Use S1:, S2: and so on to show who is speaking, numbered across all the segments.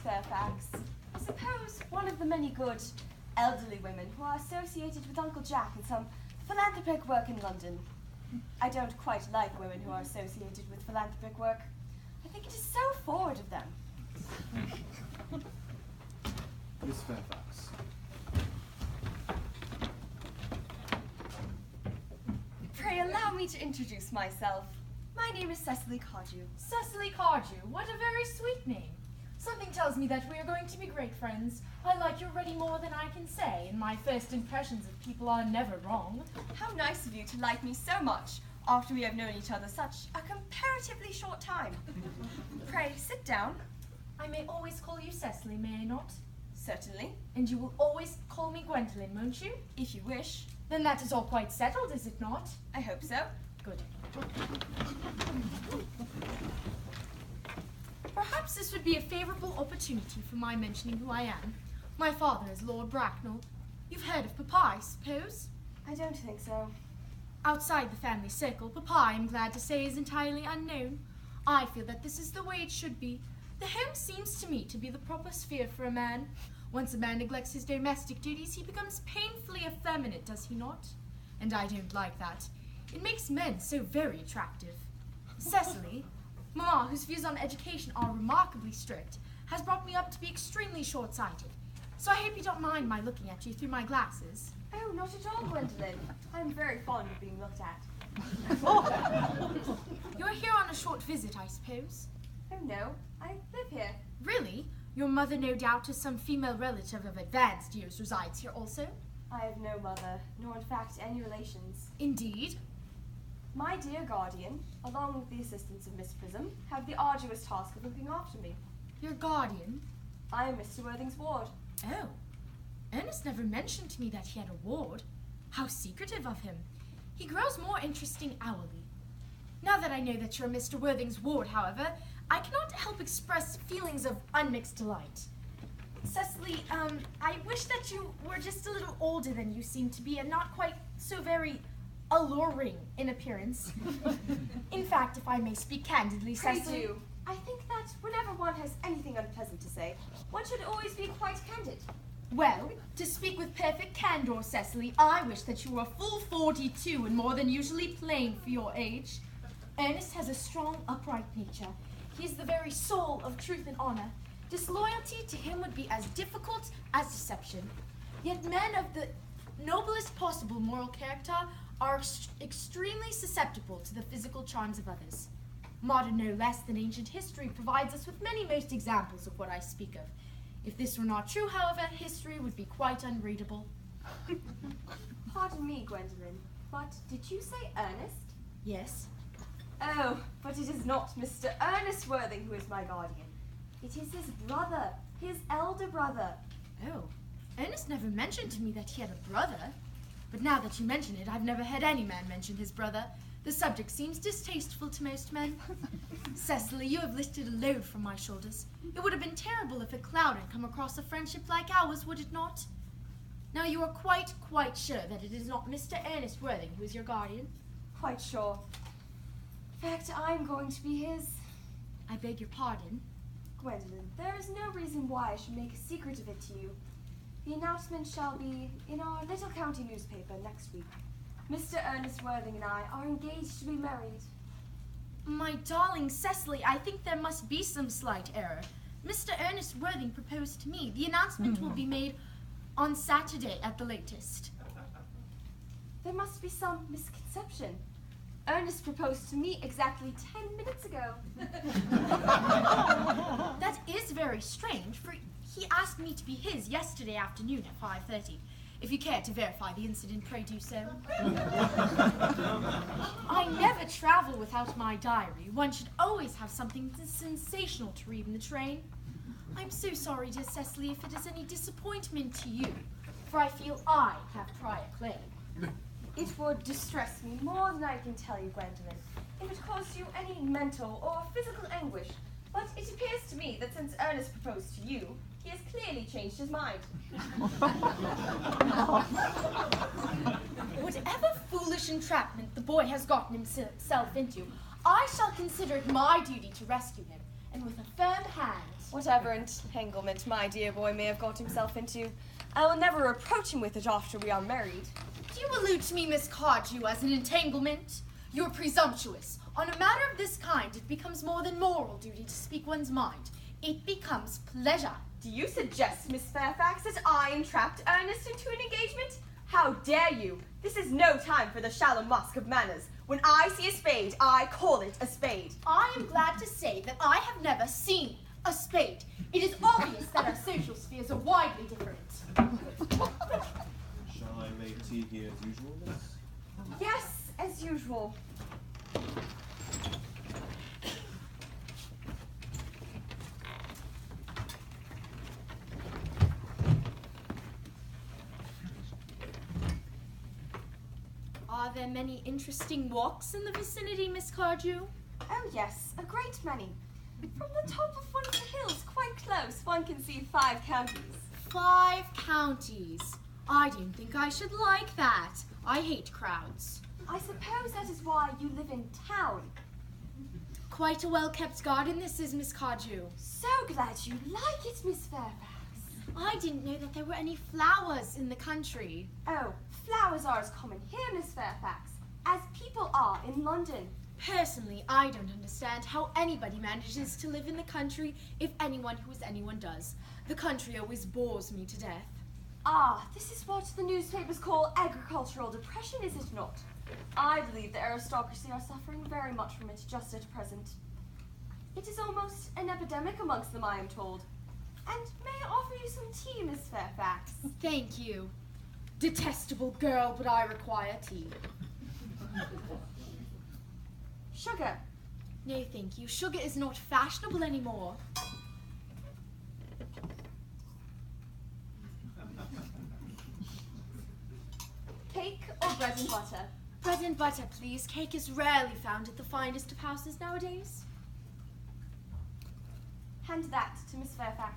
S1: Fairfax. I suppose one of the many good elderly women who are associated with Uncle Jack in some philanthropic work in London. I don't quite like women who are associated with philanthropic work. I think it is so forward of them.
S2: Miss Fairfax.
S1: Pray allow me to introduce myself. My name is Cecily Cardew.
S3: Cecily Cardew, what a very sweet name. Something tells me that we are going to be great friends. I like you already more than I can say, and my first impressions of people are never wrong.
S1: How nice of you to like me so much after we have known each other such a comparatively short time. Pray, sit down.
S3: I may always call you Cecily, may I not?
S1: Certainly.
S3: And you will always call me Gwendolen, won't you?
S1: If you wish.
S3: Then that is all quite settled, is it not?
S1: I hope so.
S3: Good. Perhaps this would be a favourable opportunity for my mentioning who I am. My father is Lord Bracknell. You've heard of Papa, I suppose?
S1: I don't think so.
S3: Outside the family circle, Papa, I am glad to say, is entirely unknown. I feel that this is the way it should be. The home seems to me to be the proper sphere for a man. Once a man neglects his domestic duties, he becomes painfully effeminate, does he not? And I don't like that. It makes men so very attractive. Cecily, Mamma, whose views on education are remarkably strict, has brought me up to be extremely short-sighted. So I hope you don't mind my looking at you through my glasses.
S1: Oh, not at all, Gwendolen. I'm very fond of being looked at.
S3: You're here on a short visit, I suppose?
S1: Oh, no. I live here.
S3: Really? Your mother, no doubt, is some female relative of advanced years, resides here also?
S1: I have no mother, nor in fact any relations.
S3: Indeed?
S1: My dear guardian, along with the assistance of Miss Prism, have the arduous task of looking after me.
S3: Your guardian?
S1: I am Mr. Worthing's ward.
S3: Oh. Ernest never mentioned to me that he had a ward. How secretive of him. He grows more interesting hourly. Now that I know that you're Mr. Worthing's ward, however, I cannot help express feelings of unmixed delight. Cecily, I wish that you were just a little older than you seem to be and not quite so very alluring in appearance. In fact, if I may speak candidly,
S1: Pray
S3: Cecily...
S1: do. I think that whenever one has anything unpleasant to say, one should always be quite candid.
S3: Well, to speak with perfect candor, Cecily, I wish that you were full 42 and more than usually plain for your age. Ernest has a strong, upright nature. He is the very soul of truth and honor. Disloyalty to him would be as difficult as deception. Yet men of the noblest possible moral character are extremely susceptible to the physical charms of others. Modern no less than ancient history provides us with many most examples of what I speak of. If this were not true, however, history would be quite unreadable.
S1: Pardon me, Gwendolen, but did you say Ernest?
S3: Yes.
S1: Oh, but it is not Mr. Ernest Worthing who is my guardian. It is his brother, his elder brother.
S3: Oh, Ernest never mentioned to me that he had a brother. But now that you mention it, I've never heard any man mention his brother. The subject seems distasteful to most men. Cecily, you have lifted a load from my shoulders. It would have been terrible if a cloud had come across a friendship like ours, would it not? Now you are quite sure that it is not Mr. Ernest Worthing who is your guardian?
S1: Quite sure. In fact, I'm going to be his.
S3: I beg your pardon?
S1: Gwendolen, there is no reason why I should make a secret of it to you. The announcement shall be in our little county newspaper next week. Mr. Ernest Worthing and I are engaged to be married.
S3: My darling Cecily, I think there must be some slight error. Mr. Ernest Worthing proposed to me. The announcement will be made on Saturday at the latest.
S1: There must be some misconception. Ernest proposed to me exactly 10 minutes ago.
S3: That is very strange, for he asked me to be his yesterday afternoon at 5:30. If you care to verify the incident, pray do so. I never travel without my diary. One should always have something sensational to read in the train. I'm so sorry, dear Cecily, if it is any disappointment to you, for I feel I have prior claim.
S1: It would distress me more than I can tell you, Gwendolen, if it caused you any mental or physical anguish. But it appears to me that since Ernest proposed to you, he has clearly changed his mind.
S3: Whatever foolish entrapment the boy has gotten himself into, I shall consider it my duty to rescue him, and with a firm hand.
S1: Whatever entanglement my dear boy may have got himself into, I will never reproach him with it after we are married.
S3: Do you allude to me, Miss Cardew, as an entanglement? You're presumptuous. On a matter of this kind, it becomes more than moral duty to speak one's mind. It becomes pleasure.
S1: Do you suggest, Miss Fairfax, that I entrapped Ernest into an engagement? How dare you? This is no time for the shallow musk of manners. When I see a spade, I call it a spade.
S3: I am glad to say that I have never seen a spade. It is obvious that our social spheres are widely different.
S2: Shall I make tea here as usual, miss?
S1: Yes, as usual.
S3: Are there many interesting walks in the vicinity, Miss Cardew?
S1: Oh yes, a great many. From the top of one of the hills, quite close, one can see 5 counties.
S3: 5 counties. I didn't think I should like that. I hate crowds.
S1: I suppose that is why you live in town.
S3: Quite a well-kept garden this is, Miss Cardew.
S1: So glad you like it, Miss Fairfax.
S3: I didn't know that there were any flowers in the country.
S1: Oh, flowers are as common here, Miss Fairfax, as people are in London.
S3: Personally, I don't understand how anybody manages to live in the country if anyone who is anyone does. The country always bores me to death.
S1: Ah, this is what the newspapers call agricultural depression, is it not? I believe the aristocracy are suffering very much from it just at present. It is almost an epidemic amongst them, I am told. And may I offer you some tea, Miss Fairfax?
S3: Thank you. Detestable girl, but I require tea.
S1: Sugar.
S3: No, thank you. Sugar is not fashionable anymore.
S1: Cake or bread and butter?
S3: Bread and butter, please. Cake is rarely found at the finest of houses nowadays.
S1: Hand that to Miss Fairfax.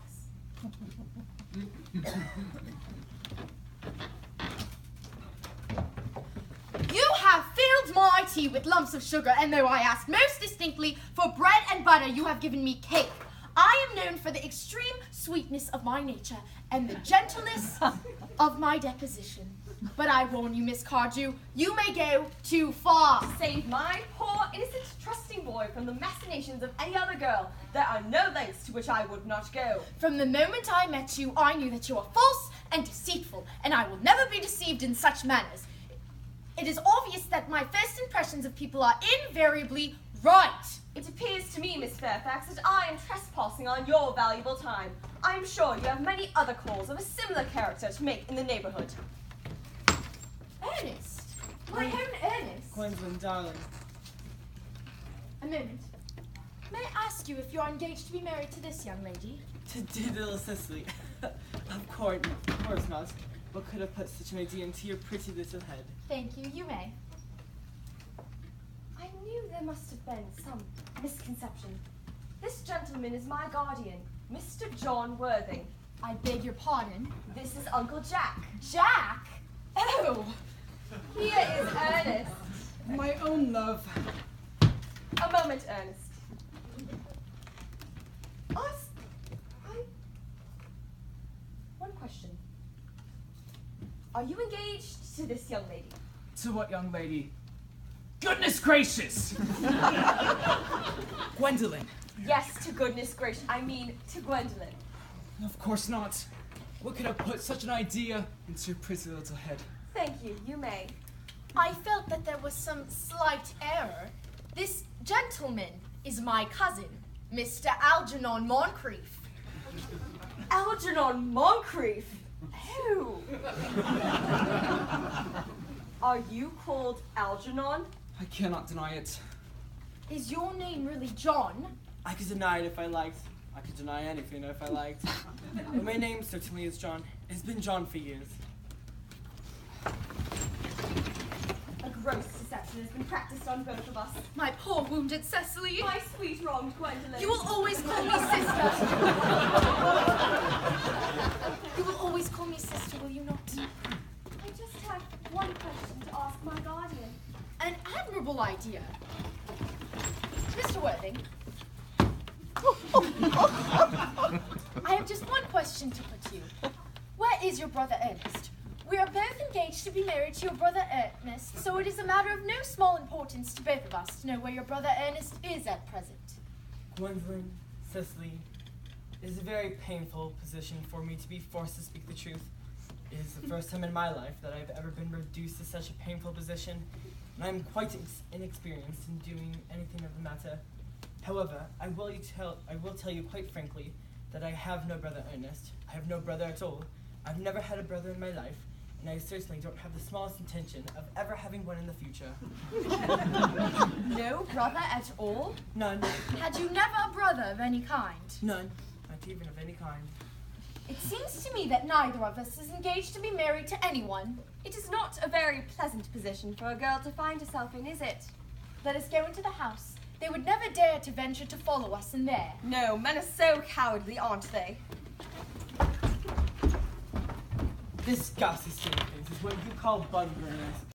S3: You have filled my tea with lumps of sugar, and though I asked most distinctly for bread and butter, you have given me cake. I am known for the extreme sweetness of my nature and the gentleness of my deposition. But I warn you, Miss Cardew, you may go too far.
S1: Save my poor, innocent, trusting boy from the machinations of any other girl. There are no lengths to which I would not go.
S3: From the moment I met you, I knew that you are false and deceitful, and I will never be deceived in such manners. It is obvious that my first impressions of people are invariably right.
S1: It appears to me, Miss Fairfax, that I am trespassing on your valuable time. I am sure you have many other calls of a similar character to make in the neighborhood.
S3: Ernest? My own Ernest?
S4: Gwendolyn, darling.
S3: A moment. May I ask you if you're engaged to be married to this young lady?
S4: To dear little Cicely. Of course not. What could have put such an idea into your pretty little head?
S3: Thank you, you may.
S1: I knew there must have been some misconception. This gentleman is my guardian, Mr. John Worthing.
S3: I beg your pardon.
S1: This is Uncle Jack.
S3: Jack? Oh!
S1: Here is Ernest.
S4: My own love.
S1: A moment, Ernest. One question. Are you engaged to this young lady?
S4: To what young lady? Goodness gracious! Gwendolyn.
S1: Yes, to goodness gracious. I mean, to Gwendolyn.
S4: Of course not. What could have put such an idea into your pretty little head?
S1: Thank you, you may.
S3: I felt that there was some slight error. This gentleman is my cousin, Mr. Algernon Moncrief.
S1: Algernon Moncrief? Who? Are you called Algernon?
S4: I cannot deny it.
S3: Is your name really John?
S4: I could deny it if I liked. I could deny anything if I liked. But my name certainly is John. It's been John for years.
S1: A gross deception has been practiced on both of us.
S3: My poor wounded Cecily.
S1: My sweet wronged Gwendolyn.
S3: You will always call me sister. You will always call me sister, will you not?
S1: I just have one question to ask my guardian.
S3: An admirable idea. Mr. Worthing. brother Ernest. We are both engaged to be married to your brother Ernest, so it is a matter of no small importance to both of us to know where your brother Ernest is at present.
S4: Gwendolyn, Cicely, it is a very painful position for me to be forced to speak the truth. It is the first time in my life that I've ever been reduced to such a painful position, and I'm quite inexperienced in doing anything of the matter. However, I will tell you quite frankly that I have no brother Ernest. I have no brother at all. I've never had a brother in my life, and I certainly don't have the smallest intention of ever having one in the future.
S3: No brother at all?
S4: None.
S3: Had you never a brother of any kind?
S4: None. Not even of any kind.
S3: It seems to me that neither of us is engaged to be married to anyone.
S1: It is not a very pleasant position for a girl to find herself in, is it?
S3: Let us go into the house. They would never dare to venture to follow us in there.
S1: No, men are so cowardly, aren't they?
S4: This ghastly state of things is what you call bunburiness.